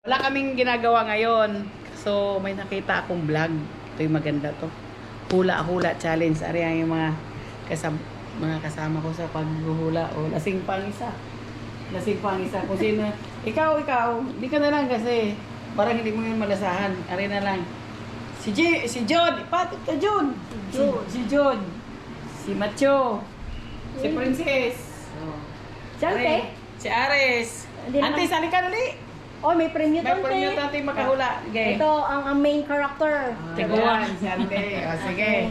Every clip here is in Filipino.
Wala kaming ginagawa ngayon. So, may nakita akong vlog. Ito yung maganda to. Hula-hula challenge. Ari ang yung mga kasama ko sa paghuhula. O, lasing pang isa. Lasing pang isa. Kung sino, ikaw. Di ka na lang kasi parang hindi mo yun malasahan. Ari na lang. Si John. Ipatit ka, John. Si John. Si Macho. Si Princess. Si Ante? Si Ares. Hindi naman- Ante, sali ka dali. Oh, may premyo May to, premium Ante. natin makahula. Okay. Ito ang main character. Tiguan, si Ante. O, sige.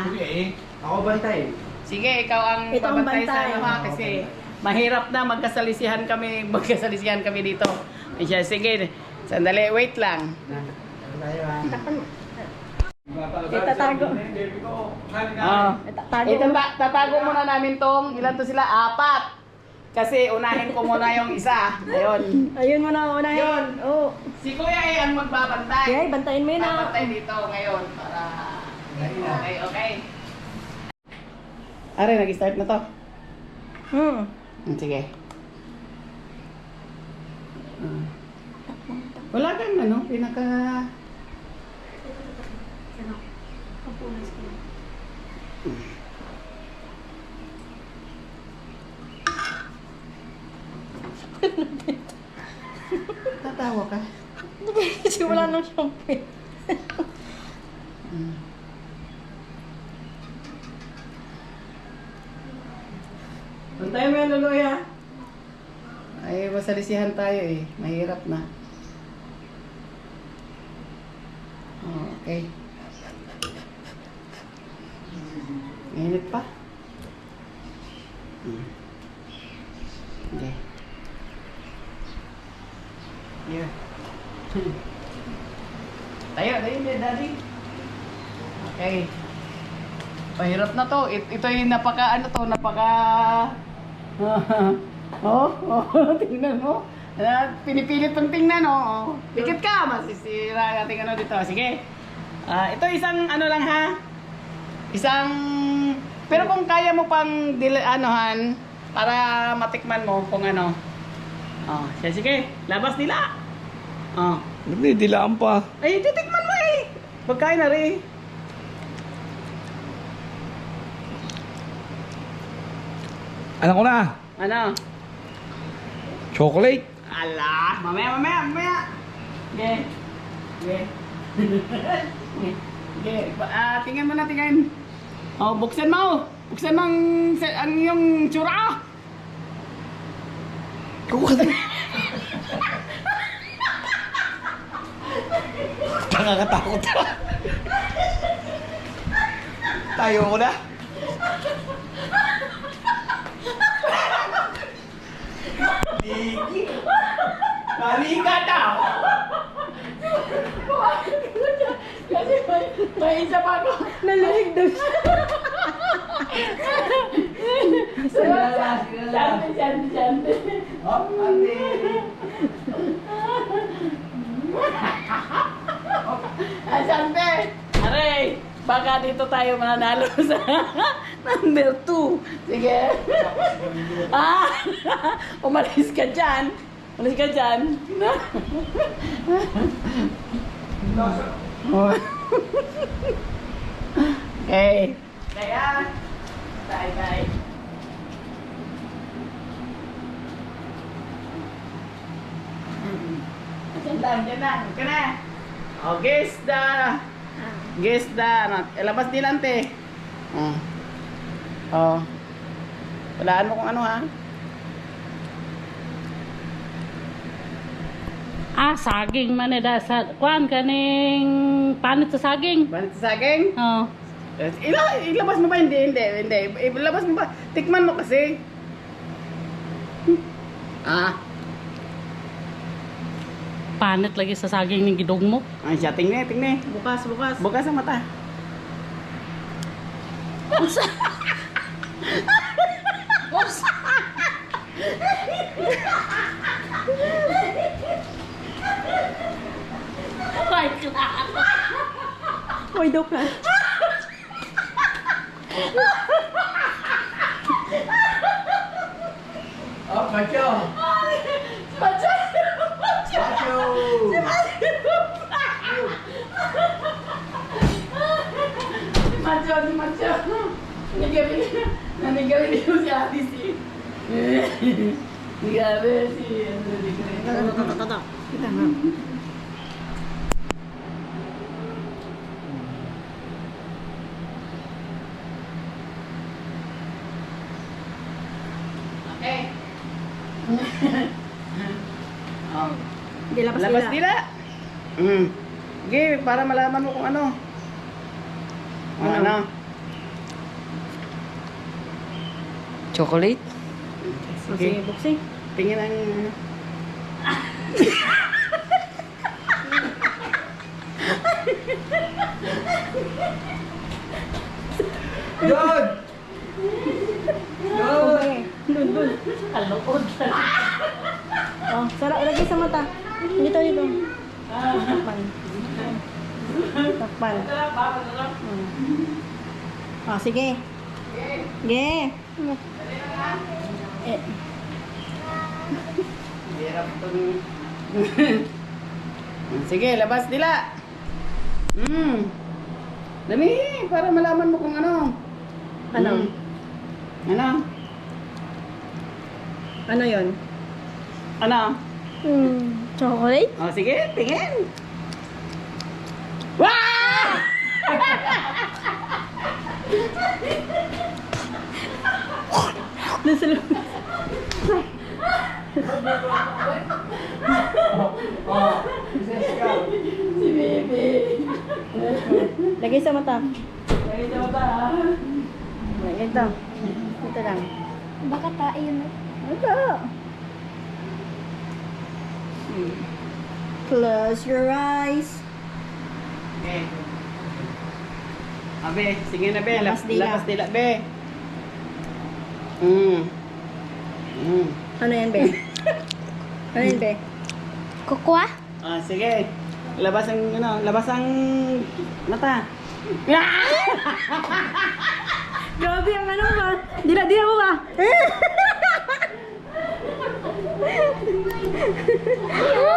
Sige, ako bantay. Sige, ikaw ang Ito ang babantay sa bantay. ano ha, kasi mahirap na magkasalisihan kami dito. Siya, sige, sandali, wait lang. Itatago. Oh. Itatago. Tatago muna namin tong, ilan to sila? 4. Kasi unahin ko muna yung isa. Ayun. Ayun mo na, unahin. Yun. Oh. Si Kuya ay ang magbabantay. Kaya, bantayin mo yun na. Babantay dito ngayon para... Okay. Are, nag-start na to. Sige. Wala kang ano, pinaka... Tatawa ka. Kasi wala nang shampoo. Bantay mo yan, Luluya. Ay, masalisihan tayo eh. Mahirap na. Oh, okay. Init pa. Okay. Yeah. Tayo, daddy. Okay. Pahirap na to. Ito yung napaka... tingnan mo. Pinipilit pang tingnan, oh. Pikit ka, masisira natin ano dito. Sige. Ito isang ano lang ha. Isang... Pero kung kaya mo pang anohan, para matikman mo kung ano. Oh, sige. Labas nila. Oh. Hindi, dilaan pa. Ay, titikman mo eh. Pagkain na rin. Alam ko na. Ano? Chocolate. Ala, mamaya. Okay. Tingnan mo na, tingnan. Oh, buksan mo. Buksan mo ang yung tsura. Nakakatakot ka. Tayo ko na. Digi. Halika na. Kasi may isa pa ako. Nalalig daw siya. Siyante. Oh, ate. Siyante. Aray, baka dito tayo mananalo sa number 2. Sige. Umalis ka dyan. Okay. Kaya, tay. Diyan na. Huwag ka na. O, guess the, labas din ante. Walaan mo kung ano ha. Saging man da sa kuan kaning panit sa saging. Banit sa saging? Oh. Ilabas mo ba? Hindi. Ilabas mo ba? Tikman mo kasi. Panit lagi sa saging ning gidog mo. Ay siya, tingnan. Bukas. Bukas ang mata. Hoy, daw ka. Oh, Pacho. Pacho. Nanigaw niyo si Ate si. Grabe si Kita nga. Okay. Oh. Hindi lapas Labas nila. nila. Okay, para malaman mo kung ano. Ano? Chocolate? Sige, buksi. Tingin ang... Yun! Yun! Dun. Kalukod. Oh, sarap. Lagay sa mata. Dito. Takpan. Takpan. Oh, sige. Sige. Eh, Hirap itong... Sige, labas nila. Dami, para malaman mo kung ano. ano? Ano? Ano yon? Ano? Chocolate? Oh, sige, tingin. Wow! Nasa loob. Si Bebe. Lagay sa mata. Lagay sa mata, ha? Lagay ito. Ito lang. Baka tayo na. Ito. Close your eyes. Okay. Abe, sige na, Be. Labas dila. Labas dila, Be. Ano yan, Be? Ano yan, Be? Kukwa? Ah, sige. Labas ang, labas ang mata. Grabe ang ano ba? Dila mo ba? Ayun!